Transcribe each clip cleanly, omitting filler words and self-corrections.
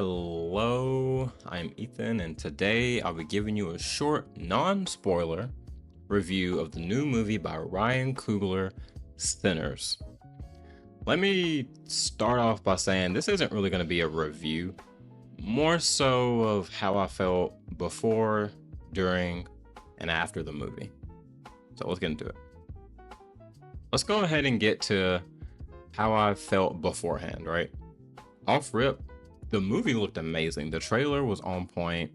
Hello, I'm Ethan, and today I'll be giving you a short, non-spoiler review of the new movie by Ryan Coogler, Sinners. Let me start off by saying this isn't really going to be a review, more so of how I felt before, during, and after the movie. So let's get into it. Let's go ahead and get to how I felt beforehand, right? Off rip, the movie looked amazing. The trailer was on point.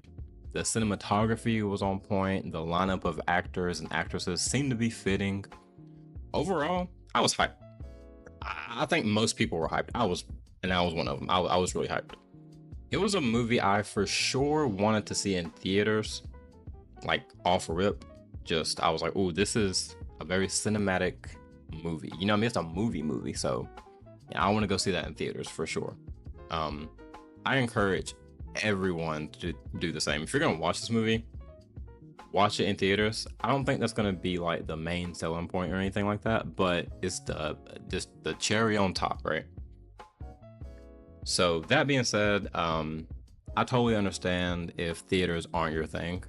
The cinematography was on point. The lineup of actors and actresses seemed to be fitting. Overall, I was hyped. I think most people were hyped. I was one of them. I was really hyped. It was a movie I for sure wanted to see in theaters, like off rip. I was like, ooh, this is a very cinematic movie. You know what I mean? It's a movie, so yeah, I want to go see that in theaters for sure. I encourage everyone to do the same. If you're gonna watch this movie, watch it in theaters. I don't think that's gonna be like the main selling point or anything like that, but it's just the cherry on top, right? So that being said, I totally understand if theaters aren't your thing.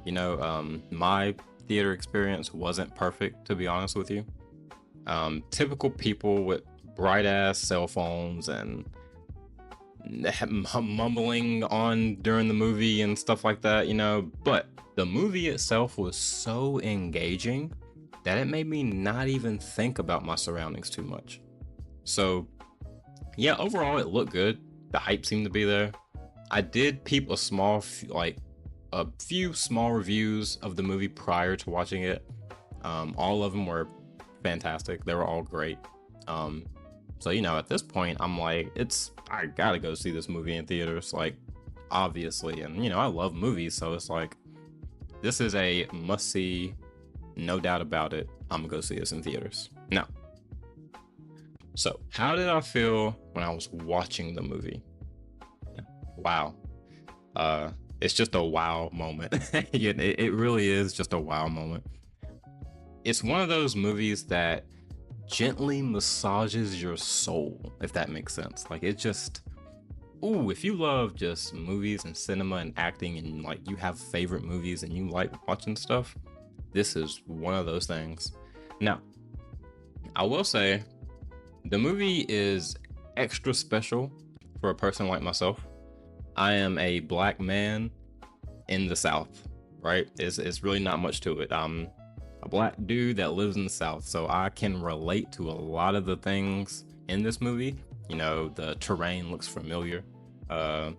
You know, my theater experience wasn't perfect, to be honest with you. Typical people with bright ass cell phones and mumbling on during the movie and stuff like that, you know, but the movie itself was so engaging that it made me not even think about my surroundings too much. So yeah, overall it looked good. The hype seemed to be there. I did peep a few small reviews of the movie prior to watching it. All of them were fantastic. They were all great. So, you know, at this point, I'm like, I gotta go see this movie in theaters, like, obviously. And, you know, I love movies, so it's like, this is a must-see, no doubt about it. I'm gonna go see this in theaters. Now, so how did I feel when I was watching the movie? Wow. It's just a wow moment. It really is just a wow moment. It's one of those movies that gently massages your soul, if that makes sense. Like, it just, ooh, if you love just movies and cinema and acting and like you have favorite movies and you like watching stuff, this is one of those things. Now, I will say the movie is extra special for a person like myself. I am a black man in the South, right? It's really not much to it. A black dude that lives in the South, so I can relate to a lot of the things in this movie. You know, the terrain looks familiar. I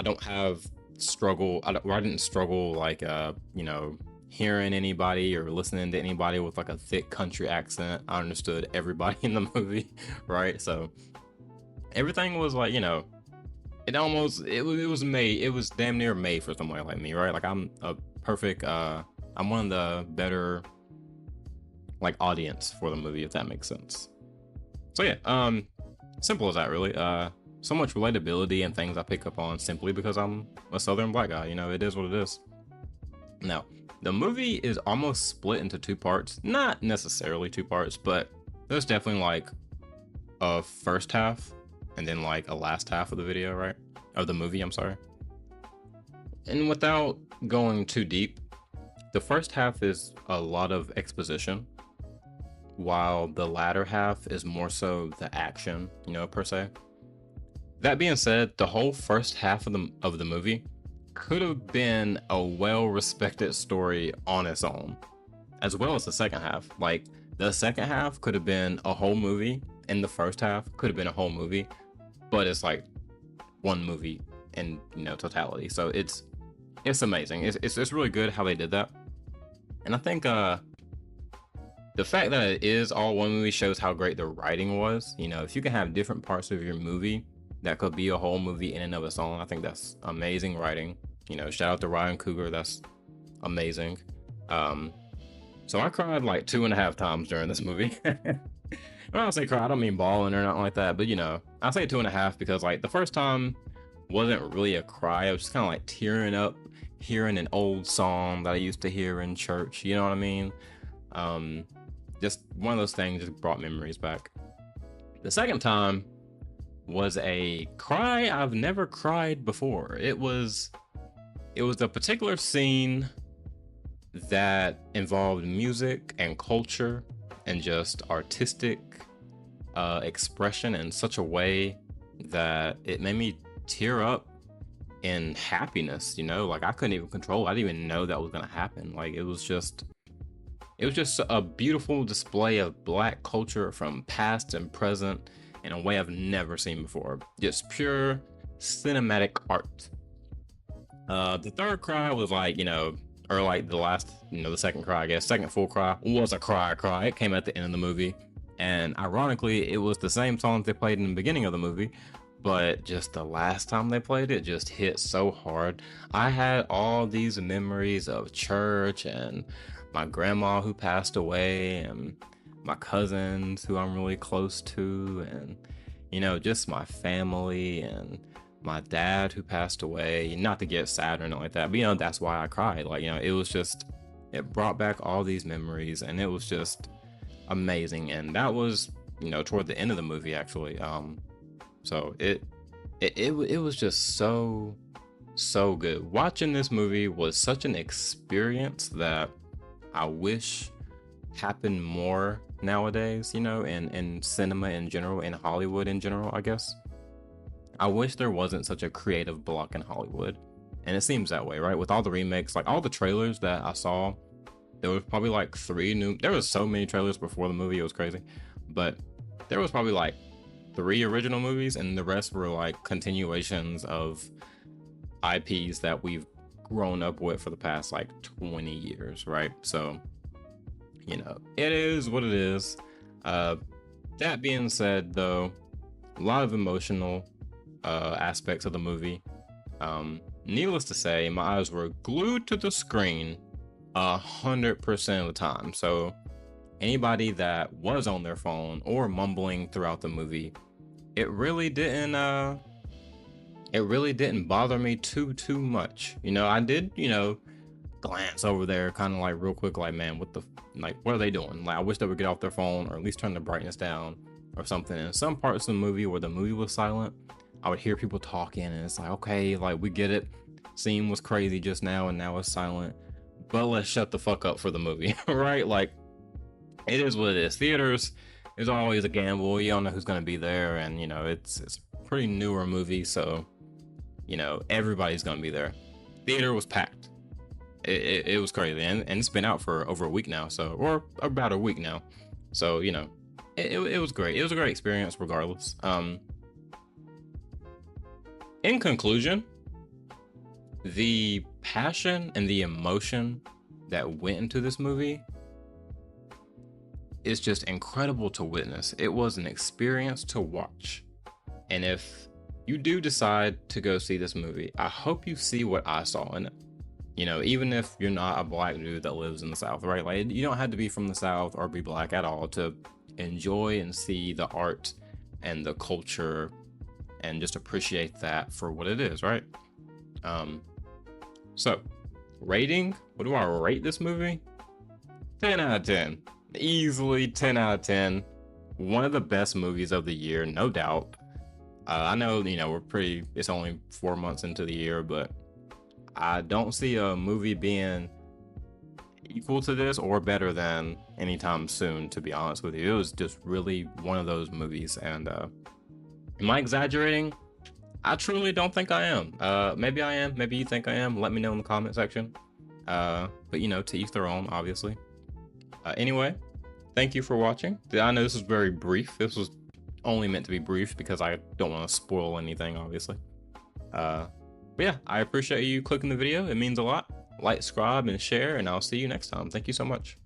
don't have struggle. I didn't struggle like you know, hearing anybody or listening to anybody with like a thick country accent. I understood everybody in the movie, right? So everything was like, you know, it was damn near made for somebody like me, right? Like, I'm a perfect I'm one of the better like audience for the movie, if that makes sense. So yeah, simple as that, really. So much relatability and things I pick up on simply because I'm a Southern black guy. You know, it is what it is. Now, the movie is almost split into two parts. Not necessarily two parts, but there's definitely like a first half and then like a last half of the video, right? Of the movie, I'm sorry. And without going too deep, the first half is a lot of exposition, while the latter half is more so the action, you know, per se. That being said, the whole first half of the movie could have been a well-respected story on its own, as well as the second half. Like, the second half could have been a whole movie, and the first half could have been a whole movie, but it's like one movie in, you know, totality. So it's amazing. It's really good how they did that. And I think the fact that it is all one movie shows how great the writing was. You know, if you can have different parts of your movie that could be a whole movie in and of its own, I think that's amazing writing. You know, shout out to Ryan Coogler, that's amazing. So I cried like 2.5 times during this movie. When I say cry, I don't mean bawling or nothing like that, but you know, I say 2.5 because like the first time wasn't really a cry. I was just kind of like tearing up, hearing an old song that I used to hear in church. You know what I mean? Just one of those things just brought memories back. The second time was a cry I've never cried before. It was a particular scene that involved music and culture and just artistic expression in such a way that it made me tear up in happiness, you know, like I couldn't even control it. I didn't even know that was gonna happen. Like it was just a beautiful display of Black culture from past and present in a way I've never seen before. Just pure cinematic art. The third cry was like, or like the last, the second cry, I guess. Second full cry was a cry. It came at the end of the movie. And ironically, it was the same songs they played in the beginning of the movie, but just the last time they played it just hit so hard. I had all these memories of church and my grandma who passed away and my cousins who I'm really close to, and just my family and my dad who passed away. Not to get sad or anything like that, but that's why I cried. Like, it brought back all these memories, and it was just amazing. And that was toward the end of the movie, actually. So it was just so good. Watching this movie was such an experience that I wish happened more nowadays, in cinema in general, in Hollywood in general, I guess. I wish there wasn't such a creative block in Hollywood. And it seems that way, right? With all the remakes, like all the trailers that I saw, there was probably like there was so many trailers before the movie, it was crazy. But there was probably like 3 original movies, and the rest were like continuations of IPs that we've grown up with for the past like 20 years, right? So, it is what it is. That being said, though, a lot of emotional aspects of the movie. Needless to say, my eyes were glued to the screen 100% of the time. So anybody that was on their phone or mumbling throughout the movie, it really didn't bother me too much. I did, glance over there kind of like real quick, like, man, what are they doing? Like, I wish they would get off their phone or at least turn the brightness down or something. In some parts of the movie where the movie was silent, I would hear people talking, and it's like, okay, like, we get it. Scene was crazy just now, and now it's silent, but let's shut the fuck up for the movie. Right? Like, it is what it is. Theaters is always a gamble. You don't know who's going to be there, and it's a pretty newer movie, so everybody's going to be there. Theater was packed. It was crazy, and it's been out for over a week now, or about a week now, so it was great. It was a great experience regardless. In conclusion, the passion and the emotion that went into this movie is just incredible to witness. It was an experience to watch. And if you do decide to go see this movie, I hope you see what I saw in it. Even if you're not a Black dude that lives in the South, right? Like, you don't have to be from the South or be Black at all to enjoy and see the art and the culture and just appreciate that for what it is, right? So rating, what do I rate this movie? 10 out of 10. Easily 10 out of 10. One of the best movies of the year, no doubt. I know, it's only 4 months into the year, but I don't see a movie being equal to this or better than anytime soon, to be honest with you. It was just really one of those movies. And am I exaggerating? I truly don't think I am. Maybe I am. Maybe you think I am. Let me know in the comment section. But to each their own, obviously. Anyway, thank you for watching. I know this was very brief. This was only meant to be brief because I don't want to spoil anything, obviously. But yeah, I appreciate you clicking the video. It means a lot. Like, subscribe, and share, and I'll see you next time. Thank you so much.